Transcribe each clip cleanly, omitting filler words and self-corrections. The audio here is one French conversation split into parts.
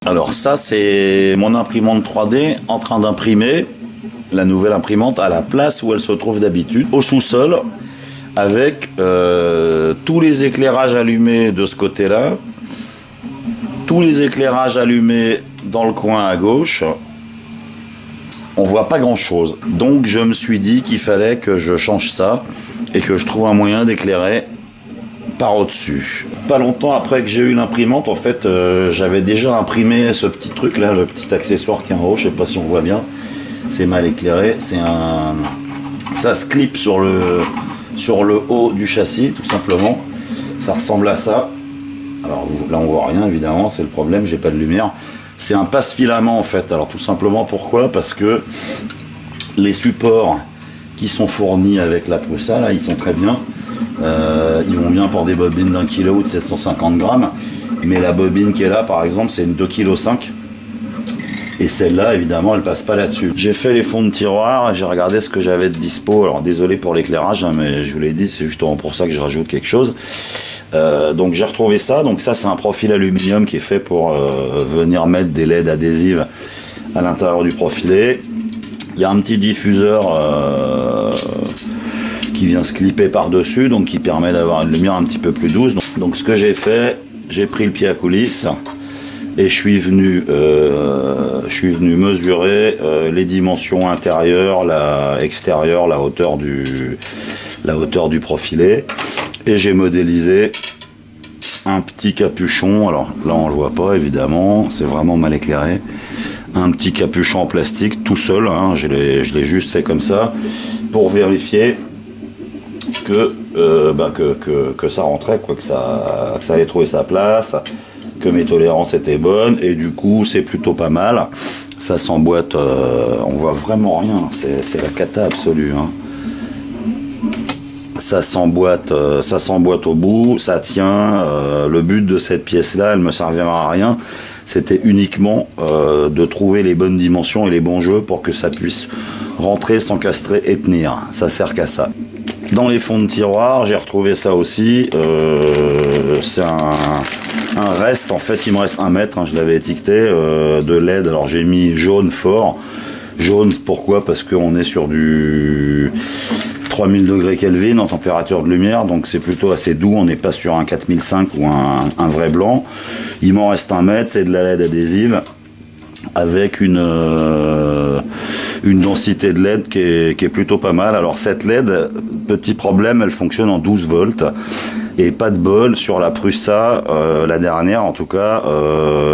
Alors ça, c'est mon imprimante 3D en train d'imprimer la nouvelle imprimante à la place où elle se trouve d'habitude, au sous-sol, avec tous les éclairages allumés de ce côté-là, tous les éclairages allumés dans le coin à gauche. On voit pas grand-chose. Donc je me suis dit qu'il fallait que je change ça et que je trouve un moyen d'éclairer par au-dessus. Pas longtemps après que j'ai eu l'imprimante, en fait, j'avais déjà imprimé ce petit truc là, le petit accessoire qui est en haut, je sais pas si on voit bien. C'est mal éclairé, ça se clip sur le haut du châssis, tout simplement. Ça ressemble à ça. Alors là on voit rien évidemment, c'est le problème, j'ai pas de lumière. C'est un passe-filament en fait. Alors tout simplement pourquoi? Parce que les supports qui sont fournis avec la Prusa, là, ils sont très bien. Ils vont bien pour des bobines d'1 kg ou de 750 grammes. Mais la bobine qui est là, par exemple, c'est une 2,5 kg. Et celle-là, évidemment, elle passe pas là-dessus. J'ai fait les fonds de tiroir, j'ai regardé ce que j'avais de dispo. Alors désolé pour l'éclairage, hein, mais je vous l'ai dit, c'est justement pour ça que je rajoute quelque chose. Donc j'ai retrouvé ça. Donc ça, c'est un profil aluminium qui est fait pour venir mettre des LED adhésives à l'intérieur du profilé. Il y a un petit diffuseur qui vient se clipper par-dessus, donc qui permet d'avoir une lumière un petit peu plus douce. Donc ce que j'ai fait, j'ai pris le pied à coulisses et je suis venu mesurer les dimensions intérieures, extérieures, la hauteur du profilé. Et j'ai modélisé un petit capuchon. Alors là on le voit pas évidemment, c'est vraiment mal éclairé. Un petit capuchon en plastique tout seul, hein, je l'ai juste fait comme ça pour vérifier que ça rentrait, quoi, que ça allait trouver sa place, que mes tolérances étaient bonnes, et du coup c'est plutôt pas mal. Ça s'emboîte, on voit vraiment rien, c'est la cata absolue, hein. Ça s'emboîte au bout, ça tient. Le but de cette pièce-là, elle me servira à rien. C'était uniquement de trouver les bonnes dimensions et les bons jeux pour que ça puisse rentrer, s'encastrer et tenir. Ça sert qu'à ça. Dans les fonds de tiroir, j'ai retrouvé ça aussi. C'est un reste. En fait, il me reste 1 mètre. Hein, je l'avais étiqueté de LED. Alors j'ai mis jaune fort. Jaune, pourquoi? Parce qu'on est sur du 3000 degrés Kelvin en température de lumière, donc c'est plutôt assez doux, on n'est pas sur un 4005 ou un vrai blanc. Il m'en reste 1 mètre, c'est de la LED adhésive avec une densité de LED qui est plutôt pas mal. Alors cette LED, petit problème, elle fonctionne en 12 volts. Et pas de bol, sur la Prusa, la dernière en tout cas,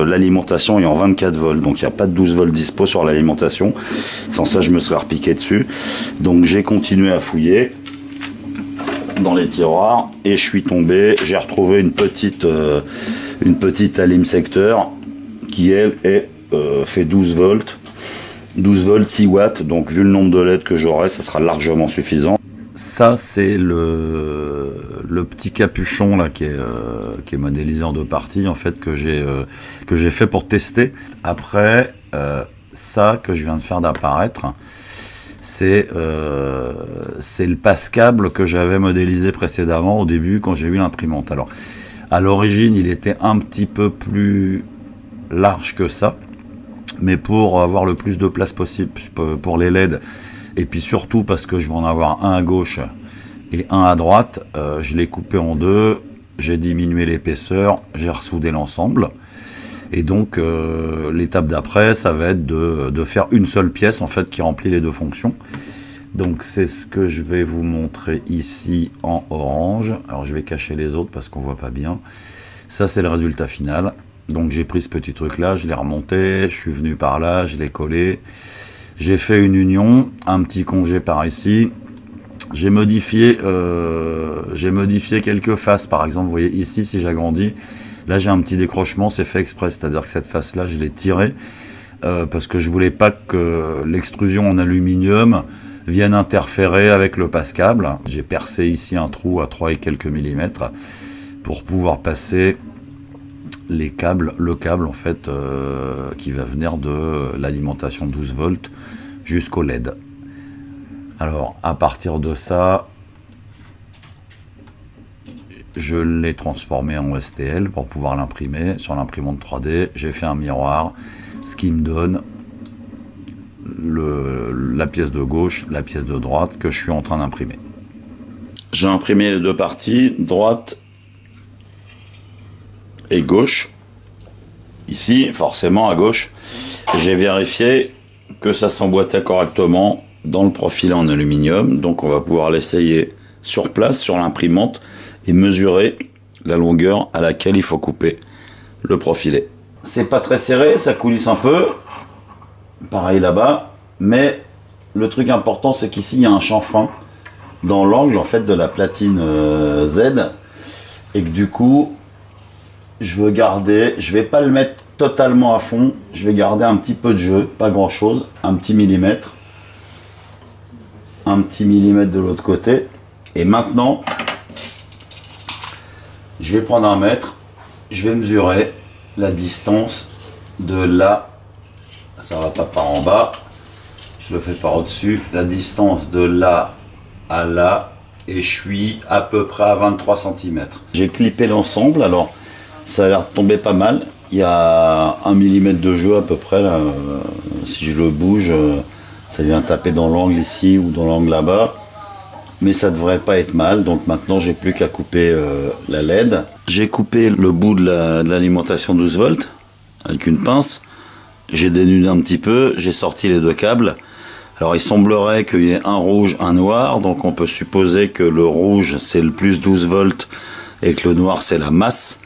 l'alimentation est en 24 volts. Donc il n'y a pas de 12 volts dispo sur l'alimentation. Sans ça, je me serais repiqué dessus. Donc j'ai continué à fouiller dans les tiroirs et je suis tombé. J'ai retrouvé une petite alim secteur qui, elle, fait 12 volts. 12 volts, 6 watts. Donc vu le nombre de LED que j'aurai, ça sera largement suffisant. Ça, c'est le petit capuchon là qui est modélisé en 2 parties en fait que j'ai fait pour tester. Après, ça que je viens de faire d'apparaître, c'est le passe-câble que j'avais modélisé précédemment au début quand j'ai eu l'imprimante. Alors, à l'origine, il était un petit peu plus large que ça, mais pour avoir le plus de place possible pour les LED. Et puis surtout parce que je vais en avoir un à gauche et un à droite, je l'ai coupé en 2, j'ai diminué l'épaisseur, j'ai ressoudé l'ensemble. Et donc l'étape d'après, ça va être de faire une seule pièce en fait qui remplit les 2 fonctions. Donc c'est ce que je vais vous montrer ici en orange. Alors je vais cacher les autres parce qu'on voit pas bien. Ça c'est le résultat final. Donc j'ai pris ce petit truc là, je l'ai remonté, je suis venu par là, je l'ai collé. J'ai fait une union, un petit congé par ici. J'ai modifié quelques faces. Par exemple, vous voyez ici, si j'agrandis, là j'ai un petit décrochement, c'est fait exprès. C'est-à-dire que cette face-là, je l'ai tirée parce que je voulais pas que l'extrusion en aluminium vienne interférer avec le passe-câble. J'ai percé ici un trou à 3 et quelques millimètres pour pouvoir passer le câble en fait qui va venir de l'alimentation 12 volts jusqu'au LED. Alors à partir de ça, Je l'ai transformé en STL pour pouvoir l'imprimer. Sur l'imprimante 3D, j'ai fait un miroir, ce qui me donne la pièce de gauche, la pièce de droite que je suis en train d'imprimer. J'ai imprimé les deux parties, droite et gauche. Ici, forcément à gauche, j'ai vérifié que ça s'emboîtait correctement dans le profilet en aluminium. Donc on va pouvoir l'essayer sur place, sur l'imprimante, et mesurer la longueur à laquelle il faut couper le profilet. C'est pas très serré, ça coulisse un peu, pareil là-bas, mais le truc important c'est qu'ici il y a un chanfrein dans l'angle en fait de la platine Z, et que du coup je veux garder, je vais pas le mettre totalement à fond, je vais garder un petit peu de jeu, pas grand chose, un petit millimètre de l'autre côté. Et maintenant je vais prendre un mètre, je vais mesurer la distance de là, ça va pas par en bas, je le fais par au-dessus, la distance de là à là, et je suis à peu près à 23 cm. J'ai clippé l'ensemble, alors ça a l'air de tomber pas mal, il y a 1 mm de jeu à peu près, là. Si je le bouge, ça vient taper dans l'angle ici ou dans l'angle là-bas. Mais ça devrait pas être mal, donc maintenant j'ai plus qu'à couper la LED. J'ai coupé le bout de l'alimentation 12 volts avec une pince. J'ai dénudé un petit peu, j'ai sorti les deux câbles. Alors il semblerait qu'il y ait un rouge, un noir, donc on peut supposer que le rouge c'est le plus 12 volts et que le noir c'est la masse.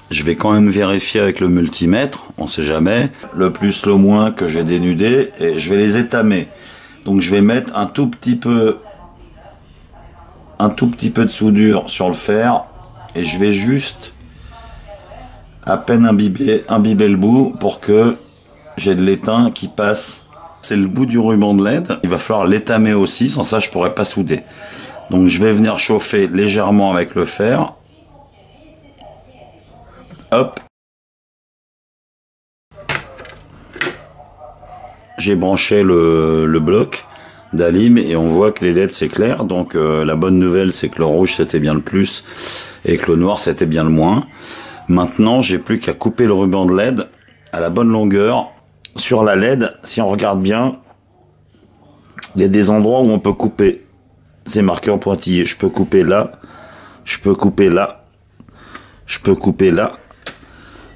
Je vais quand même vérifier avec le multimètre, on sait jamais. Le plus, le moins que j'ai dénudé, et je vais les étamer. Donc je vais mettre un tout petit peu de soudure sur le fer, et je vais juste à peine imbiber le bout pour que j'ai de l'étain qui passe. C'est le bout du ruban de LED, il va falloir l'étamer aussi, sans ça je pourrais pas souder. Donc je vais venir chauffer légèrement avec le fer. Hop. J'ai branché le bloc d'alim et on voit que les LED c'est clair, donc la bonne nouvelle c'est que le rouge c'était bien le plus et que le noir c'était bien le moins. Maintenant j'ai plus qu'à couper le ruban de LED à la bonne longueur. Sur la LED, si on regarde bien, il y a des endroits où on peut couper ces marqueurs pointillés. Je peux couper là, je peux couper là, je peux couper là,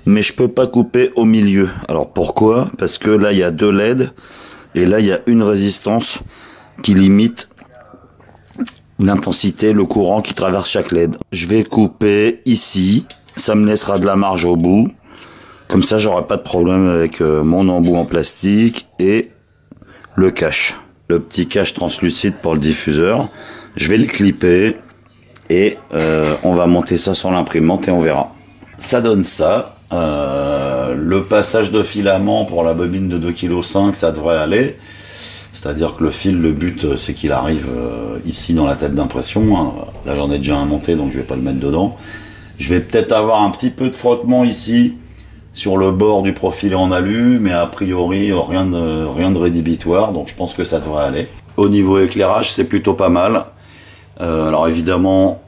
mais je peux pas couper au milieu. Alors pourquoi? Parce que là il y a deux LED et là il y a une résistance qui limite l'intensité, le courant qui traverse chaque LED. Je vais couper ici, ça me laissera de la marge au bout. Comme ça, j'aurai pas de problème avec mon embout en plastique et le cache. Le petit cache translucide pour le diffuseur. Je vais le clipper et on va monter ça sur l'imprimante et on verra. Ça donne ça. Le passage de filament pour la bobine de 2,5 kg, ça devrait aller. C'est-à-dire que le fil, le but, c'est qu'il arrive ici dans la tête d'impression. Là, j'en ai déjà un monté, donc je vais pas le mettre dedans. Je vais peut-être avoir un petit peu de frottement ici, sur le bord du profilet en alu, mais a priori, rien de rédhibitoire, donc je pense que ça devrait aller. Au niveau éclairage, c'est plutôt pas mal. Alors évidemment,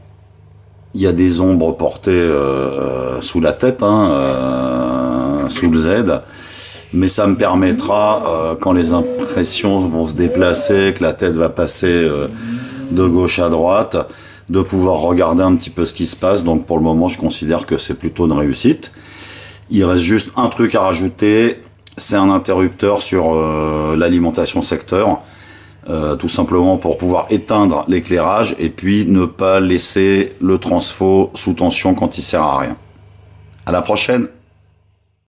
il y a des ombres portées sous la tête, sous le Z. Mais ça me permettra, quand les impressions vont se déplacer, que la tête va passer de gauche à droite, de pouvoir regarder un petit peu ce qui se passe. Donc pour le moment, je considère que c'est plutôt une réussite. Il reste juste un truc à rajouter, c'est un interrupteur sur l'alimentation secteur, tout simplement pour pouvoir éteindre l'éclairage et puis ne pas laisser le transfo sous tension quand il sert à rien. À la prochaine!